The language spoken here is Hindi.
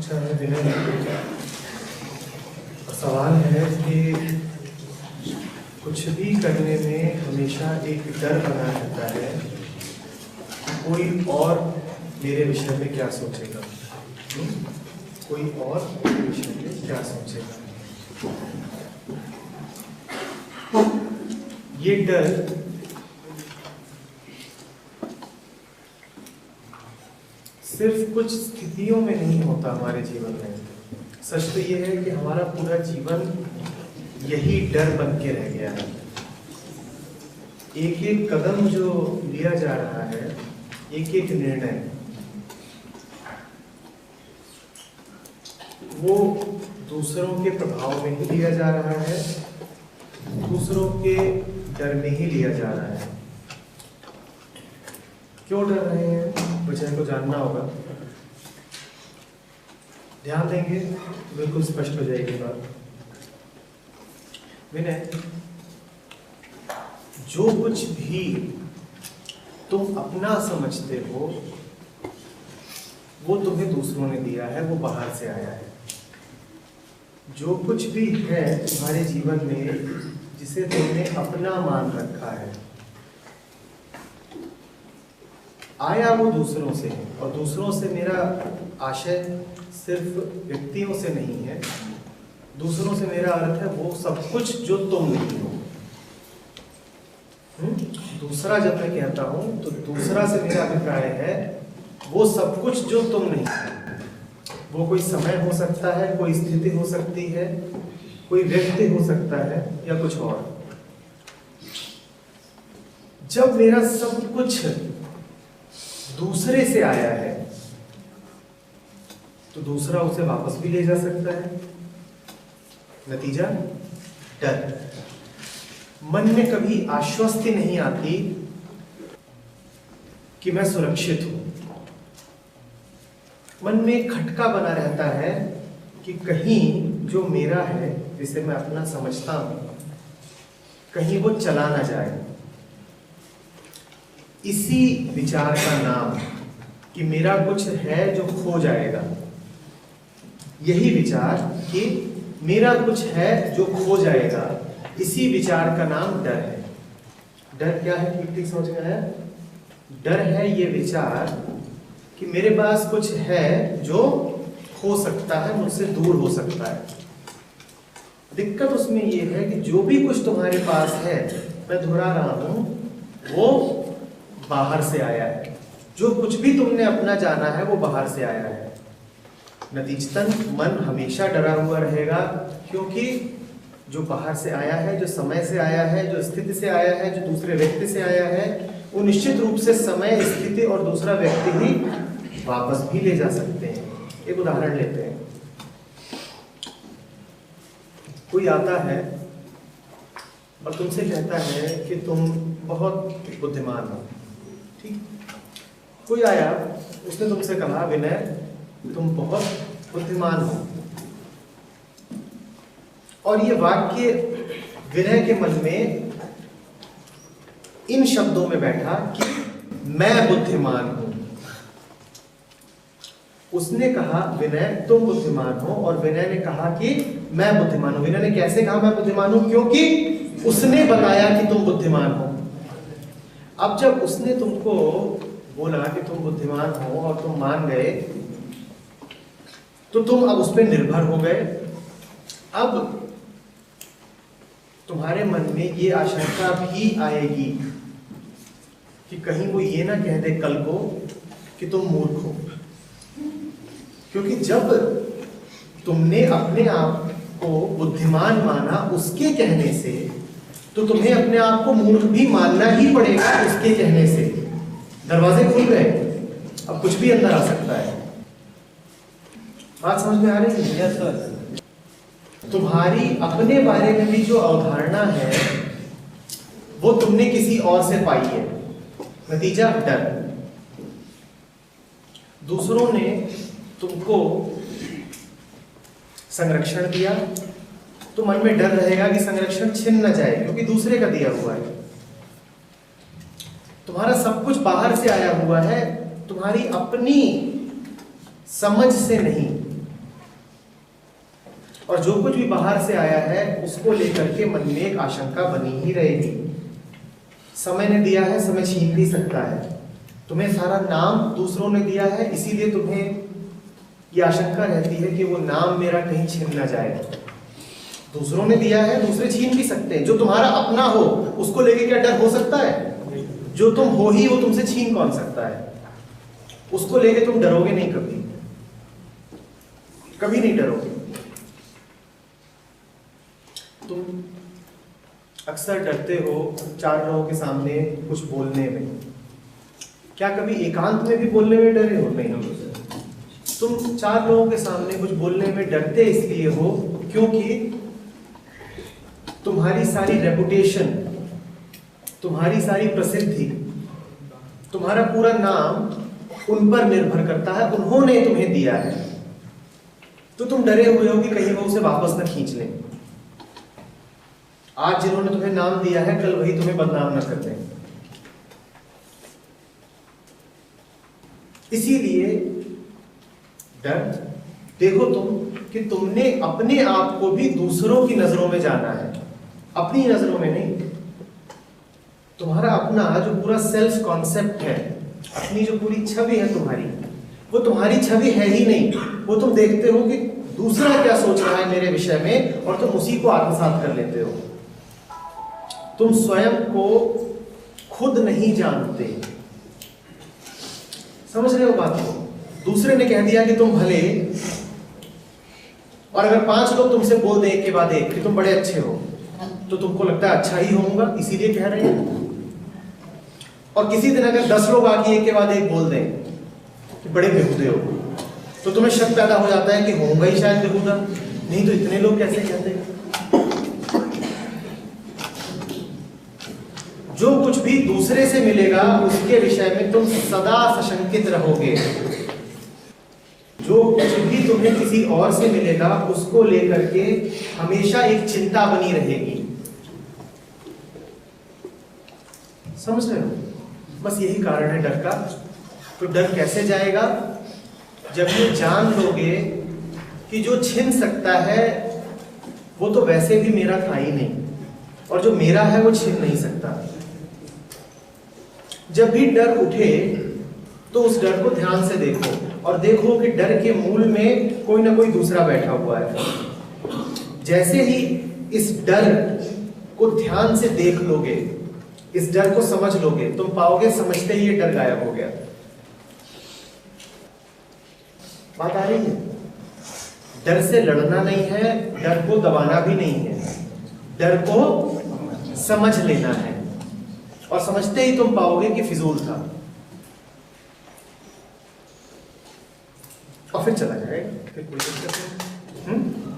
पूछा है विनय। सवाल है कि कुछ भी करने में हमेशा एक डर बना रहता है कि कोई और मेरे विषय में क्या सोचेगा, कोई और मेरे विषय में क्या सोचेगा। ये डर सिर्फ कुछ स्थितियों में नहीं होता हमारे जीवन में। सच तो ये है कि हमारा पूरा जीवन यही डर बन के रह गया है। एक एक कदम जो लिया जा रहा है, एक एक निर्णय, वो दूसरों के प्रभाव में ही लिया जा रहा है, दूसरों के डर में ही लिया जा रहा है। क्यों डर रहे हैं, वजह को जानना होगा। ध्यान देंगे तो बिल्कुल स्पष्ट हो जाएगी बात। विनय, जो कुछ भी तुम अपना समझते हो वो तुम्हें दूसरों ने दिया है, वो बाहर से आया है। जो कुछ भी है तुम्हारे जीवन में जिसे तुमने अपना मान रखा है, आया वो दूसरों से है। और दूसरों से मेरा आशय सिर्फ व्यक्तियों से नहीं है, दूसरों से मेरा अर्थ है वो सब कुछ जो तुम नहीं हो। दूसरा जब मैं कहता हूं तो दूसरा से मेरा अभिप्राय है वो सब कुछ जो तुम नहीं हो। वो कोई समय हो सकता है, कोई स्थिति हो सकती है, कोई व्यक्ति हो सकता है या कुछ और। जब मेरा सब कुछ दूसरे से आया है तो दूसरा उसे वापस भी ले जा सकता है। नतीजा डर। मन में कभी आश्वस्ति नहीं आती कि मैं सुरक्षित हूं। मन में एक खटका बना रहता है कि कहीं जो मेरा है, जिसे मैं अपना समझता हूं, कहीं वो चला ना जाए। इसी विचार का नाम कि मेरा कुछ है जो खो जाएगा, यही विचार कि मेरा कुछ है जो खो जाएगा, इसी विचार का नाम डर है। डर क्या है, ठीक समझ में आया? डर है ये विचार कि मेरे पास कुछ है जो हो सकता है, मुझसे दूर हो सकता है। दिक्कत उसमें ये है कि जो भी कुछ तुम्हारे पास है, मैं दोहरा रहा हूं, वो बाहर से आया है। जो कुछ भी तुमने अपना जाना है वो बाहर से आया है। नतीजतन मन हमेशा डरा हुआ रहेगा, क्योंकि जो बाहर से आया है, जो समय से आया है, जो स्थिति से आया है, जो दूसरे व्यक्ति से आया है, वो निश्चित रूप से समय, स्थिति और दूसरा व्यक्ति ही वापस भी ले जा सकते हैं। एक उदाहरण लेते हैं। कोई आता है और तुमसे कहता है कि तुम बहुत बुद्धिमान हो। ठीक, कोई आया, उसने तुमसे कहा विनय तुम बहुत बुद्धिमान हो, और ये वाक्य विनय के मन में इन शब्दों में बैठा कि मैं बुद्धिमान हूं। उसने कहा विनय तुम बुद्धिमान हो, और विनय ने कहा कि मैं बुद्धिमान हूं। विनय ने कैसे कहा मैं बुद्धिमान हूं? क्योंकि उसने बताया कि तुम बुद्धिमान हो। अब जब उसने तुमको बोला कि तुम बुद्धिमान हो और तुम मान गए, तो तुम अब उस पर निर्भर हो गए। अब तुम्हारे मन में ये आशंका भी आएगी कि कहीं वो ये ना कह दे कल को कि तुम मूर्ख हो। क्योंकि जब तुमने अपने आप को बुद्धिमान माना उसके कहने से, तो तुम्हें अपने आप को मूर्ख भी मानना ही पड़ेगा उसके कहने से। दरवाजे खुल गए, अब कुछ भी अंदर आ सकता है। बात समझ में आ रही है? Yes sir. तुम्हारी अपने बारे में भी जो अवधारणा है वो तुमने किसी और से पाई है। नतीजा डर। दूसरों ने तुमको संरक्षण दिया तो मन में डर रहेगा कि संरक्षण छिन न जाए, क्योंकि दूसरे का दिया हुआ है। तुम्हारा सब कुछ बाहर से आया हुआ है, तुम्हारी अपनी समझ से नहीं। और जो कुछ भी बाहर से आया है उसको लेकर के मन में एक आशंका बनी ही रहेगी। समय ने दिया है, समय छीन भी सकता है। तुम्हें सारा नाम दूसरों ने दिया है, इसीलिए तुम्हें ये आशंका रहती है कि वो नाम मेरा कहीं छिन ना जाए। दूसरों ने दिया है, दूसरे छीन भी सकते हैं। जो तुम्हारा अपना हो उसको लेके क्या डर हो सकता है? जो तुम हो ही वो तुमसे छीन कौन सकता है? उसको लेके तुम डरोगे नहीं, कभी कभी नहीं डरोगे। तुम अक्सर डरते हो 4 लोगों के सामने कुछ बोलने में। क्या कभी एकांत में भी बोलने में डरे हो? नहीं। तुम 4 लोगों के सामने कुछ बोलने में डरते इसलिए हो क्योंकि तुम्हारी सारी रेपुटेशन, तुम्हारी सारी प्रसिद्धि, तुम्हारा पूरा नाम उन पर निर्भर करता है। उन्होंने तुम्हें दिया है तो तुम डरे हुए हो कि कहीं वो उसे वापस ना खींच लें। आज जिन्होंने तुम्हें नाम दिया है कल वही तुम्हें बदनाम ना कर दें। इसीलिए डर। देखो तुम कि तुमने अपने आप को भी दूसरों की नजरों में जाना है, अपनी नजरों में नहीं। तुम्हारा अपना जो पूरा सेल्फ कॉन्सेप्ट है, अपनी जो पूरी छवि है तुम्हारी, वो तुम्हारी छवि है ही नहीं। वो तुम देखते हो कि दूसरा क्या सोच रहा है मेरे विषय में और तुम उसी को आत्मसात कर लेते हो। तुम स्वयं को खुद नहीं जानते। समझ रहे हो बात को? दूसरे ने कह दिया कि तुम भले, और अगर 5 लोग तुमसे बोल दें एक के बाद एक कि तुम बड़े अच्छे हो, तो तुमको लगता है अच्छा ही होऊंगा इसीलिए कह रहे हैं। और किसी दिन अगर 10 लोग आके एक के बाद एक बोल दें कि बड़े बेहुदे हो, तो तुम्हें शक पैदा हो जाता है कि होऊंगा ही शायद बेहुदा, नहीं तो इतने लोग कैसे कहते हैं। जो कुछ भी दूसरे से मिलेगा उसके विषय में तुम सदा सशंकित रहोगे। जो कुछ भी तुम्हें किसी और से मिलेगा उसको लेकर के हमेशा एक चिंता बनी रहेगी। समझ रहे हो? बस यही कारण है डर का। तो डर कैसे जाएगा? जब ये जान लोगे कि जो छिन सकता है वो तो वैसे भी मेरा था ही नहीं, और जो मेरा है वो छिन नहीं सकता। जब भी डर उठे तो उस डर को ध्यान से देखो और देखो कि डर के मूल में कोई ना कोई दूसरा बैठा हुआ है। जैसे ही इस डर को ध्यान से देख लोगे, इस डर को समझ लोगे, तुम पाओगे समझते ही ये डर गायब हो गया। बात आ रही है? डर से लड़ना नहीं है, डर को दबाना भी नहीं है, डर को समझ लेना है। और समझते ही तुम पाओगे कि फिजूल था, और फिर चला जाएगा, फिर कोई दिक्कत नहीं।